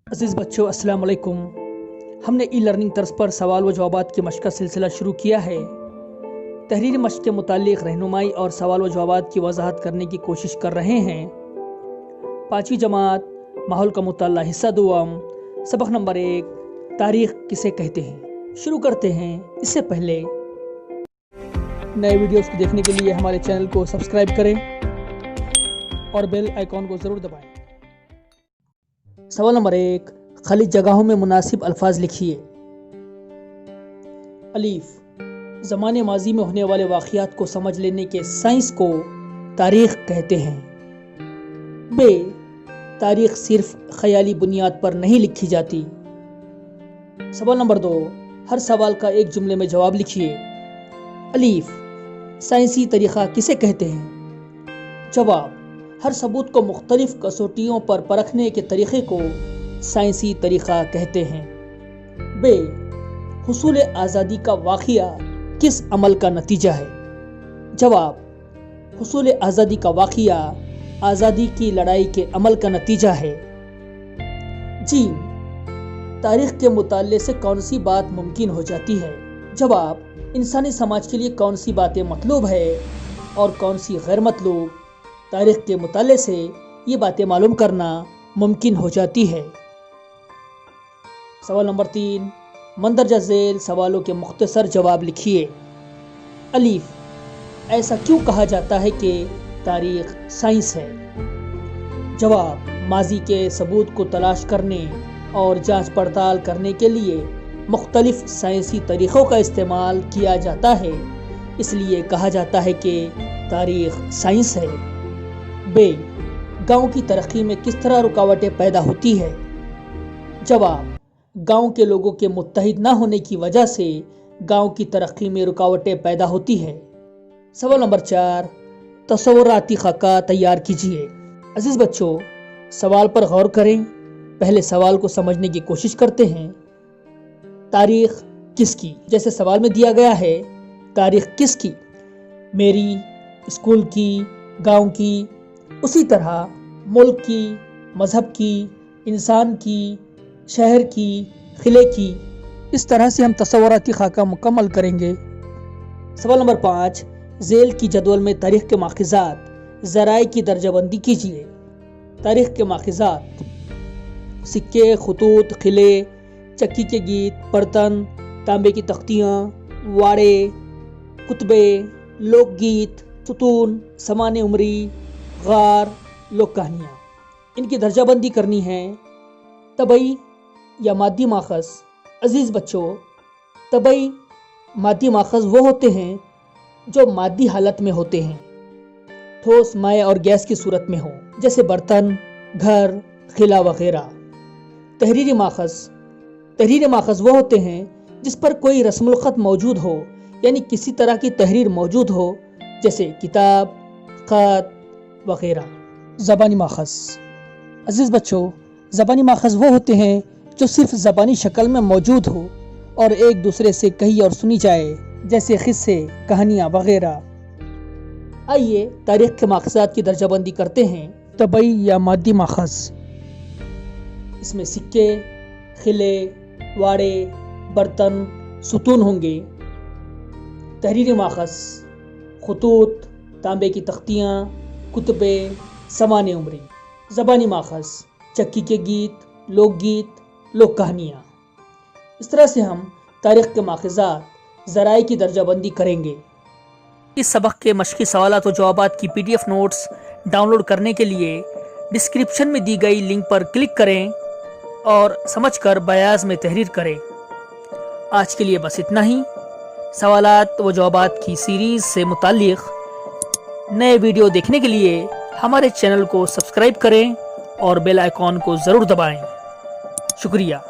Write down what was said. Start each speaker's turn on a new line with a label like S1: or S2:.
S1: अज़ीज़ बच्चों, अस्सलाम वालेकुम। हमने ई लर्निंग तर्ज पर सवाल व जवाबात की मश्क का सिलसिला शुरू किया है। तहरीरी मश्क के मुतालिक रहनुमाई और सवाल व जवाबात की वजाहत करने की कोशिश कर रहे हैं। 5वीं जमात माहौल का मुताला हिस्सा दुआम सबक नंबर 1 तारीख़ किसे कहते हैं। शुरू करते हैं। इससे पहले नए वीडियोस को देखने के लिए हमारे चैनल को सब्सक्राइब करें और बेल आइकॉन को ज़रूर दबाएं। सवाल नंबर 1, खाली जगहों में मुनासिब अल्फाज लिखिए। अलीफ, ज़माने माजी में होने वाले वाक़ियात को समझ लेने के साइंस को तारीख़ कहते हैं। बे, तारीख़ सिर्फ ख़याली बुनियाद पर नहीं लिखी जाती। सवाल नंबर 2, हर सवाल का एक जुमले में जवाब लिखिए। अलीफ, साइंसी तरीक़ा किसे कहते हैं? जवाब, हर सबूत को मुख्तलिफ कसौटियों पर परखने के तरीक़े को साइंसी तरीक़ा कहते हैं। बे, हुसूल आज़ादी का वाक़िया किस अमल का नतीजा है? जवाब, हुसूल आज़ादी का वाक़िया आज़ादी की लड़ाई के अमल का नतीजा है। जी, तारीख़ के मुताले से कौन सी बात मुमकिन हो जाती है? जवाब, इंसानी समाज के लिए कौन सी बातें मतलूब है और कौन सी गैर मतलूब, तारीख़ के मुताले से ये बातें मालूम करना मुमकिन हो जाती है। सवाल नंबर 3, मंदरजा झेल सवालों के मुख्तसर जवाब लिखिए। अलीफ, ऐसा क्यों कहा जाता है कि तारीख़ साइंस है? जवाब, माजी के सबूत को तलाश करने और जांच पड़ताल करने के लिए मुख्तलिफ साइंसी तरीक़ों का इस्तेमाल किया जाता है, इसलिए कहा जाता है कि तारीख़ साइंस है। बे, गांव की तरक्की में किस तरह रुकावटें पैदा होती है? जवाब, गांव के लोगों के मुत्तहिद न होने की वजह से गांव की तरक्की में रुकावटें पैदा होती है। सवाल नंबर 4, तस्वुराती खाका तैयार कीजिए। अजीज बच्चों, सवाल पर गौर करें। पहले सवाल को समझने की कोशिश करते हैं। तारीख़ किसकी? जैसे सवाल में दिया गया है, तारीख़ किसकी? मेरी, स्कूल की, गांव की। उसी तरह मुल्क की, मज़हब की, इंसान की, शहर की, ख़िले की। इस तरह से हम तस्वुराती खाका मुकम्मल करेंगे। सवाल नंबर 5, झेल की जदवल में तारीख़ के माख़िज़ात ज़राए की दर्जाबंदी कीजिए। तारीख़ के माख़िज़ात: सिक्के, खतूत, ख़िले, चक्की के गीत, बर्तन, तांबे की तख्तियाँ, वाड़े, कुतबे, लोकगीत, सुतून, समाने उमरी, गार, लोक कहानियाँ। इनकी दर्जाबंदी करनी है। तबई या मादी माखज़। अजीज़ बच्चों, तबई मादी माखज़ वो होते हैं जो मादी हालत में होते हैं, ठोस, माए और गैस की सूरत में हो, जैसे बर्तन, घर, खिला वगैरह। तहरीरी माखज़ वो होते हैं जिस पर कोई रस्मुल ख़त मौजूद हो, यानी किसी तरह की तहरीर मौजूद हो, जैसे किताब, ख़त वगैरह। ज़बानी माखज़। अजीज़ बच्चों, ज़बानी माखज़ वो होते हैं जो सिर्फ ज़बानी शक्ल में मौजूद हो और एक दूसरे से कही और सुनी जाए, जैसे क़िस्से, कहानियाँ वगैरह। आइए तारीख़ के माख़ज़ात की दर्जाबंदी करते हैं। तबई या मादी माखज़, इसमें सिक्के, ख़िले, वाड़े, बर्तन, सुतून होंगे। तहरीरी माखज़: खतूत, तांबे की तख्तियाँ, कुतबे, समाने उमरी। ज़बानी माखज़: चक्की के गीत, लोकगीत, लोक कहानियाँ। इस तरह से हम तारीख़ के माख़िज़ात ज़राए की दर्जाबंदी करेंगे। इस सबक के मश्की सवालात और जवाबात की PDF नोट्स डाउनलोड करने के लिए डिस्क्रिप्शन में दी गई लिंक पर क्लिक करें और समझकर बयाज़ में तहरीर करें। आज के लिए बस इतना ही। सवालात व जवाबात की सीरीज़ से मुताल्लिक़ नए वीडियो देखने के लिए हमारे चैनल को सब्सक्राइब करें और बेल आइकॉन को ज़रूर दबाएं। शुक्रिया।